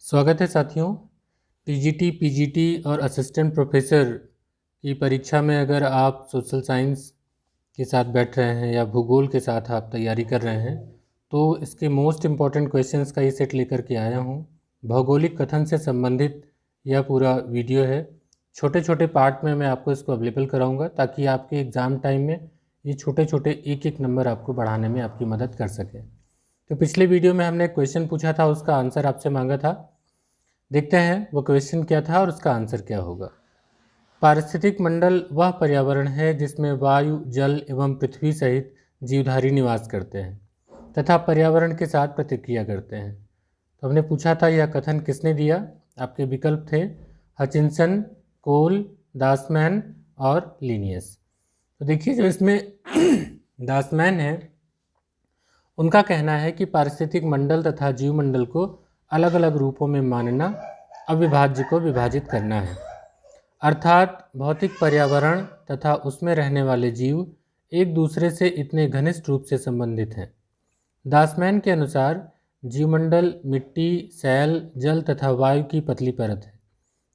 स्वागत है साथियों। टीजीटी, पीजीटी और असिस्टेंट प्रोफेसर की परीक्षा में अगर आप सोशल साइंस के साथ बैठ रहे हैं या भूगोल के साथ आप तैयारी कर रहे हैं तो इसके मोस्ट इम्पॉर्टेंट क्वेश्चंस का ये सेट लेकर के आया हूँ। भौगोलिक कथन से संबंधित यह पूरा वीडियो है। छोटे छोटे पार्ट में मैं आपको इसको अवेलेबल कराऊंगा ताकि आपके एग्ज़ाम टाइम में ये छोटे छोटे एक एक नंबर आपको बढ़ाने में आपकी मदद कर सके। तो पिछले वीडियो में हमने क्वेश्चन पूछा था, उसका आंसर आपसे मांगा था। देखते हैं वो क्वेश्चन क्या था और उसका आंसर क्या होगा। पारिस्थितिक मंडल वह पर्यावरण है जिसमें वायु, जल एवं पृथ्वी सहित जीवधारी निवास करते हैं तथा पर्यावरण के साथ प्रतिक्रिया करते हैं। तो हमने पूछा था यह कथन किसने दिया। आपके विकल्प थे हचिंसन, कोल, दासमैन और लिनियस। तो देखिए जो इसमें दासमैन है उनका कहना है कि पारिस्थितिक मंडल तथा जीवमंडल को अलग अलग रूपों में मानना अविभाज्य को विभाजित करना है, अर्थात भौतिक पर्यावरण तथा उसमें रहने वाले जीव एक दूसरे से इतने घनिष्ठ रूप से संबंधित हैं। दासमैन के अनुसार जीवमंडल मिट्टी, सैल, जल तथा वायु की पतली परत है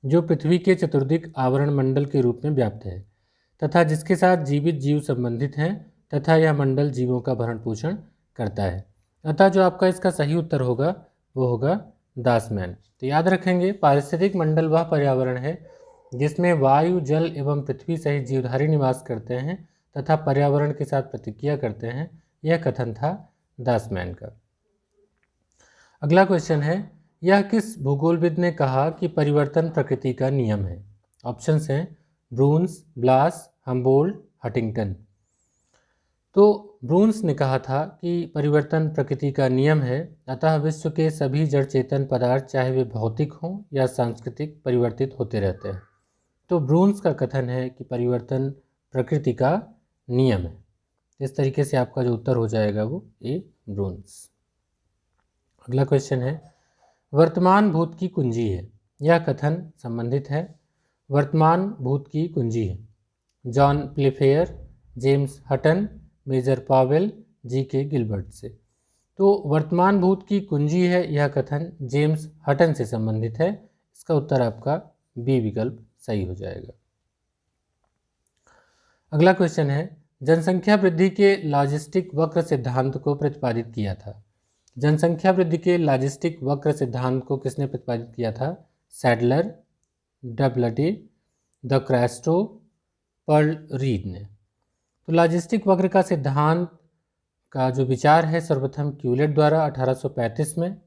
जो पृथ्वी के चतुर्दिक आवरण मंडल के रूप में व्याप्त है तथा जिसके साथ जीवित जीव संबंधित हैं तथा यह मंडल जीवों का भरण पोषण करता है। अतः जो आपका इसका सही उत्तर होगा वो होगा दासमैन। तो याद रखेंगे पारिस्थितिक मंडल वह पर्यावरण है जिसमें वायु, जल एवं पृथ्वी सहित जीवधारी निवास करते हैं तथा पर्यावरण के साथ प्रतिक्रिया करते हैं। यह कथन था दासमैन का। अगला क्वेश्चन है, यह किस भूगोलविद ने कहा कि परिवर्तन प्रकृति का नियम है। ऑप्शंस हैं ब्रून्स, ब्लास, हम्बोल्ट, हंटिंगटन। तो ब्रून्स ने कहा था कि परिवर्तन प्रकृति का नियम है, अतः विश्व के सभी जड़ चेतन पदार्थ चाहे वे भौतिक हों या सांस्कृतिक परिवर्तित होते रहते हैं। तो ब्रून्स का कथन है कि परिवर्तन प्रकृति का नियम है। इस तरीके से आपका जो उत्तर हो जाएगा वो ए ब्रून्स। अगला क्वेश्चन है, वर्तमान भूत की कुंजी है। यह कथन संबंधित है वर्तमान भूत की कुंजी है John Playfair, James Hutton, Major Powell, G K. Gilbert से। तो वर्तमान भूत की कुंजी है यह कथन जेम्स हटन से संबंधित है। इसका उत्तर आपका बी विकल्प सही हो जाएगा। अगला क्वेश्चन है, जनसंख्या वृद्धि के लॉजिस्टिक वक्र सिद्धांत को प्रतिपादित किया था। जनसंख्या वृद्धि के लॉजिस्टिक वक्र सिद्धांत को किसने प्रतिपादित किया था? Sadler, Doubleday, de Castro, Pearl Reed ने। तो लॉजिस्टिक वक्र का सिद्धांत का जो विचार है सर्वप्रथम क्यूलेट द्वारा 1835 में,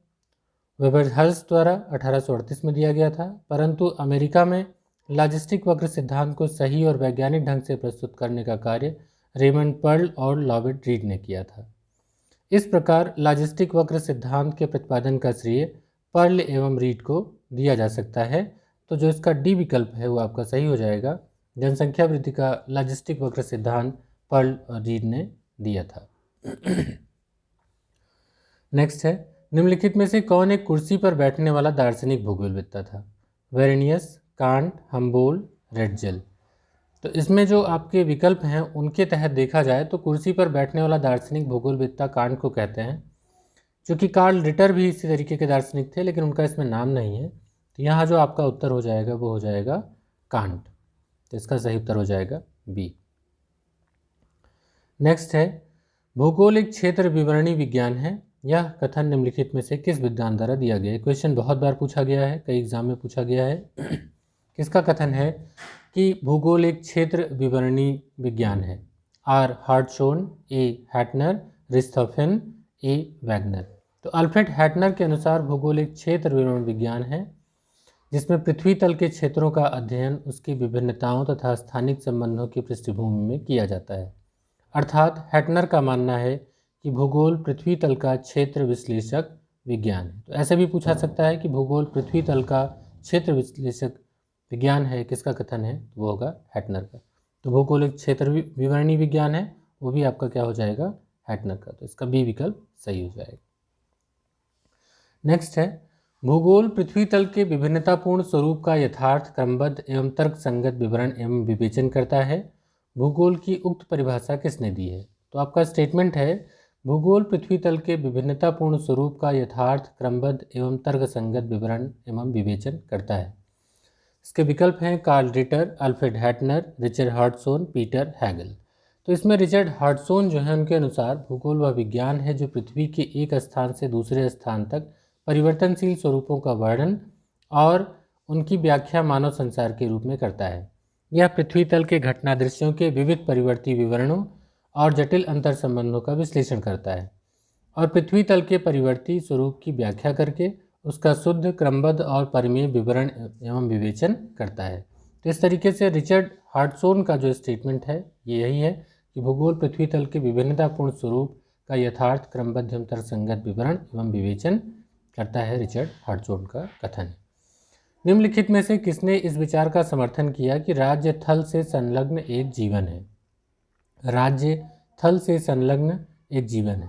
वेबरहल्स द्वारा 1838 में दिया गया था, परंतु अमेरिका में लॉजिस्टिक वक्र सिद्धांत को सही और वैज्ञानिक ढंग से प्रस्तुत करने का कार्य रेमंड पर्ल और लॉबर्ट रीड ने किया था। इस प्रकार लॉजिस्टिक वक्र सिद्धांत के प्रतिपादन का श्रेय पर्ल एवं रीड को दिया जा सकता है। तो जो इसका डी विकल्प है वो आपका सही हो जाएगा। जनसंख्या वृद्धि का लॉजिस्टिक वक्र सिद्धांत पर्ल और रीड ने दिया था। नेक्स्ट है, निम्नलिखित में से कौन एक कुर्सी पर बैठने वाला दार्शनिक भूगोलविद था? Varenius, can't, Humboldt, Ratzel. तो इसमें जो आपके विकल्प हैं उनके तहत देखा जाए तो कुर्सी पर बैठने वाला दार्शनिक भूगोलविद कांट को कहते हैं, क्योंकि कार्ल रिटर भी इसी तरीके के दार्शनिक थे लेकिन उनका इसमें नाम नहीं है। तो यहाँ जो आपका उत्तर हो जाएगा वो हो जाएगा कांट। तो इसका सही उत्तर हो जाएगा बी। नेक्स्ट है, भूगोल एक क्षेत्र विवरणी विज्ञान है। यह कथन निम्नलिखित में से किस विद्वान द्वारा दिया गया है? क्वेश्चन बहुत बार पूछा गया है, कई एग्जाम में पूछा गया है। किसका कथन है कि भूगोल एक क्षेत्र विवरणी विज्ञान है? R Hartshorne, A Hettner, Richthofen, A Wagner. तो अल्फ्रेड हैटनर के अनुसार भूगोल एक क्षेत्र विवरण विज्ञान है जिसमें पृथ्वी तल के क्षेत्रों का अध्ययन उसकी विभिन्नताओं तथा स्थानिक संबंधों की पृष्ठभूमि में किया जाता है। अर्थात हैटनर का मानना है कि भूगोल पृथ्वी तल का क्षेत्र विश्लेषक विज्ञान है। तो ऐसे भी पूछा सकता है कि भूगोल पृथ्वी तल का क्षेत्र विश्लेषक विज्ञान है। किसका कथन है? वो होगा हैटनर का। तो भूगोल एक क्षेत्र विवरणी विज्ञान है, वो भी आपका क्या हो जाएगा? हैटनर का। तो इसका बी विकल्प सही हो जाएगा। नेक्स्ट है, भूगोल पृथ्वी तल के विभिन्नतापूर्ण स्वरूप का यथार्थ, क्रमबद्ध एवं तर्क संगत विवरण एवं विवेचन करता है। भूगोल की उक्त परिभाषा किसने दी है? तो आपका स्टेटमेंट है, भूगोल पृथ्वी तल के विभिन्नतापूर्ण स्वरूप का यथार्थ, क्रमबद्ध एवं तर्कसंगत विवरण एवं विवेचन करता है। इसके विकल्प हैं Karl Ritter, Alfred Hettner, Richard Hartshorne, Peter Haggett. तो इसमें रिचर्ड हर्टसोन जो है उनके अनुसार भूगोल वह विज्ञान है जो पृथ्वी के एक स्थान से दूसरे स्थान तक परिवर्तनशील स्वरूपों का वर्णन और उनकी व्याख्या मानव संसार के रूप में करता है। यह पृथ्वी तल के घटना दृश्यों के विविध परिवर्ती विवरणों और जटिल अंतर संबंधों का विश्लेषण करता है और पृथ्वी तल के परिवर्ती स्वरूप की व्याख्या करके उसका शुद्ध, क्रमबद्ध और परिमेय विवरण एवं विवेचन करता है। तो इस तरीके से रिचर्ड हर्टसोन का जो स्टेटमेंट है ये यही है कि भूगोल पृथ्वी तल के विभिन्नतापूर्ण स्वरूप का यथार्थ, क्रमबद्ध एवं तर्कसंगत विवरण एवं विवेचन करता है। रिचर्ड हर्टसोन का कथन है। निम्नलिखित में से किसने इस विचार का समर्थन किया कि राज्य थल से संलग्न एक जीवन है? राज्य थल से संलग्न एक जीवन है।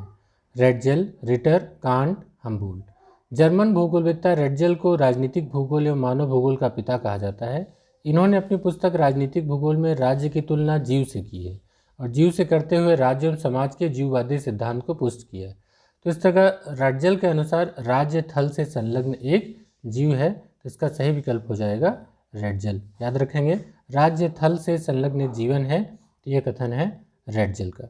Ratzel, Ritter, Kant, Humboldt. German भूगोलवेत्ता रेटजेल को राजनीतिक भूगोल एवं मानव भूगोल का पिता कहा जाता है। इन्होंने अपनी पुस्तक राजनीतिक भूगोल में राज्य की तुलना जीव से की है और जीव से करते हुए राज्य एवं समाज के जीववादी सिद्धांत को पुष्ट किया है। तो इस तरह रेटजेल के अनुसार राज्य थल से संलग्न एक जीव है, तो इसका सही विकल्प हो जाएगा रेटजेल। याद रखेंगे, राज्य थल से संलग्न एक जीवन है, तो यह कथन है रेटजेल का।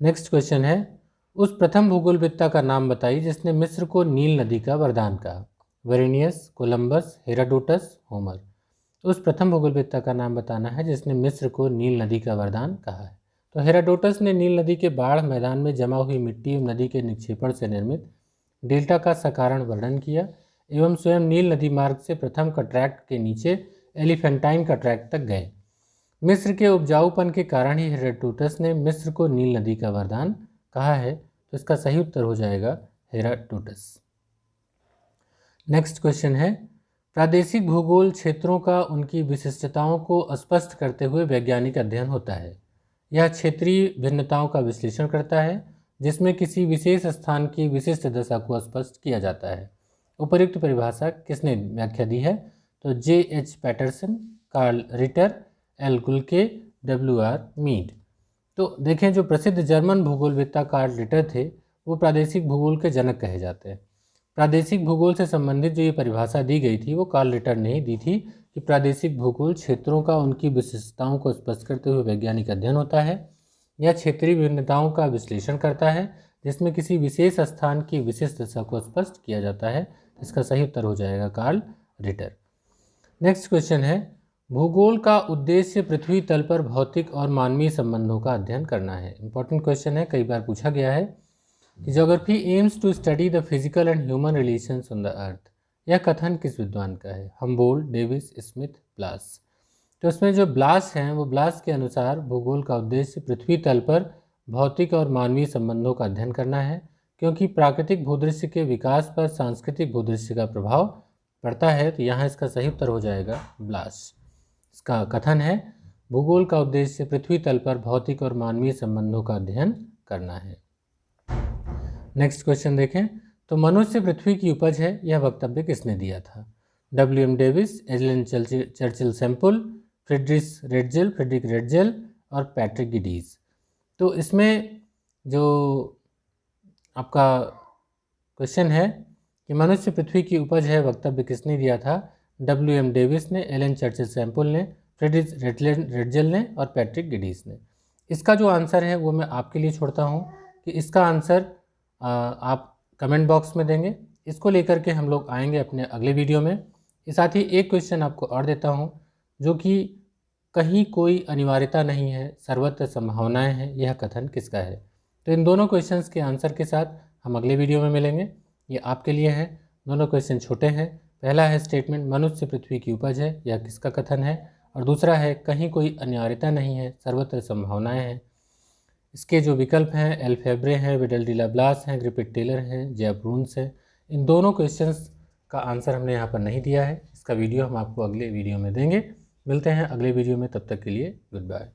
नेक्स्ट क्वेश्चन है, उस प्रथम भूगोलवेत्ता का नाम बताइए जिसने मिस्र को नील नदी का वरदान कहा। Varenius, Columbus, Herodotus, Homer. उस प्रथम भूगोलवेत्ता का नाम बताना है जिसने मिस्र को नील नदी का वरदान कहा है। तो हेरोडोटस ने नील नदी के बाढ़ मैदान में जमा हुई मिट्टी एवं नदी के निक्षेपण से निर्मित डेल्टा का सकारण वर्णन किया एवं स्वयं नील नदी मार्ग से प्रथम कट्रैक्ट के नीचे एलिफेंटाइन कट्रैक्ट तक गए। मिस्र के उपजाऊपन के कारण ही हेरोडोटस ने मिस्र को नील नदी का वरदान कहा है, तो इसका सही उत्तर हो जाएगा हेरोडोटस। नेक्स्ट क्वेश्चन है, प्रादेशिक भूगोल क्षेत्रों का उनकी विशिष्टताओं को स्पष्ट करते हुए वैज्ञानिक अध्ययन होता है। यह क्षेत्रीय भिन्नताओं का विश्लेषण करता है जिसमें किसी विशेष स्थान की विशिष्ट दशा को स्पष्ट किया जाता है। उपर्युक्त परिभाषा किसने व्याख्या दी है? तो J.H. Paterson, Karl Ritter, L Guelke, W.R. Mead. तो देखें, जो प्रसिद्ध जर्मन भूगोलवेत्ता कार्ल रिटर थे वो प्रादेशिक भूगोल के जनक कहे जाते हैं। प्रादेशिक भूगोल से संबंधित जो ये परिभाषा दी गई थी वो कार्ल रिटर ने ही दी थी कि प्रादेशिक भूगोल क्षेत्रों का उनकी विशिष्टताओं को स्पष्ट करते हुए वैज्ञानिक अध्ययन होता है। यह क्षेत्रीय भिन्नताओं का विश्लेषण करता है जिसमें किसी विशेष स्थान की विशिष्ट दशा को स्पष्ट किया जाता है। इसका सही उत्तर हो जाएगा कार्ल रिटर। नेक्स्ट क्वेश्चन है, भूगोल का उद्देश्य पृथ्वी तल पर भौतिक और मानवीय संबंधों का अध्ययन करना है। इंपॉर्टेंट क्वेश्चन है, कई बार पूछा गया है कि geography aims to study the physical and human relations on the earth. यह कथन किस विद्वान का है? Humboldt, Davis, Smith, Blache. तो इसमें जो ब्लास हैं वो ब्लास के अनुसार भूगोल का उद्देश्य पृथ्वी तल पर भौतिक और मानवीय संबंधों का अध्ययन करना है क्योंकि प्राकृतिक भूदृश्य के विकास पर सांस्कृतिक भूदृश्य का प्रभाव पड़ता है। तो यहाँ इसका सही उत्तर हो जाएगा ब्लास। इसका कथन है, भूगोल का उद्देश्य पृथ्वी तल पर भौतिक और मानवीय संबंधों का अध्ययन करना है। नेक्स्ट क्वेश्चन देखें, तो मनुष्य पृथ्वी की उपज है, यह वक्तव्य किसने दिया था? W.M. Davis, Ellen Churchill Semple, Friedrich Ratzel और पैट्रिक गिडीज। तो इसमें जो आपका क्वेश्चन है कि मनुष्य पृथ्वी की उपज है वक्तव्य किसने दिया था? W.M. डेविस ने, एलन चर्चिल सैम्पल ने, फ्रेडरिक रेटजेल ने और पैट्रिक गिडीज ने। इसका जो आंसर है वो मैं आपके लिए छोड़ता हूँ कि इसका आंसर आप कमेंट बॉक्स में देंगे। इसको लेकर के हम लोग आएंगे अपने अगले वीडियो में। इस साथ ही एक क्वेश्चन आपको और देता हूँ जो कि कहीं कोई अनिवार्यता नहीं है, सर्वत्र संभावनाएं हैं, यह कथन किसका है? तो इन दोनों क्वेश्चंस के आंसर के साथ हम अगले वीडियो में मिलेंगे। ये आपके लिए है, दोनों क्वेश्चन छोटे हैं। पहला है स्टेटमेंट मनुष्य पृथ्वी की उपज है, यह किसका कथन है? और दूसरा है कहीं कोई अनिवार्यता नहीं है, सर्वत्र संभावनाएं हैं। इसके जो विकल्प हैं एल फेब्रे हैं, विडल डी लाब्लास हैं, ग्रिफिथ टेलर हैं, जेफ ब्रून्स हैं। इन दोनों क्वेश्चंस का आंसर हमने यहाँ पर नहीं दिया है। इसका वीडियो हम आपको अगले वीडियो में देंगे। मिलते हैं अगले वीडियो में, तब तक के लिए गुड बाय।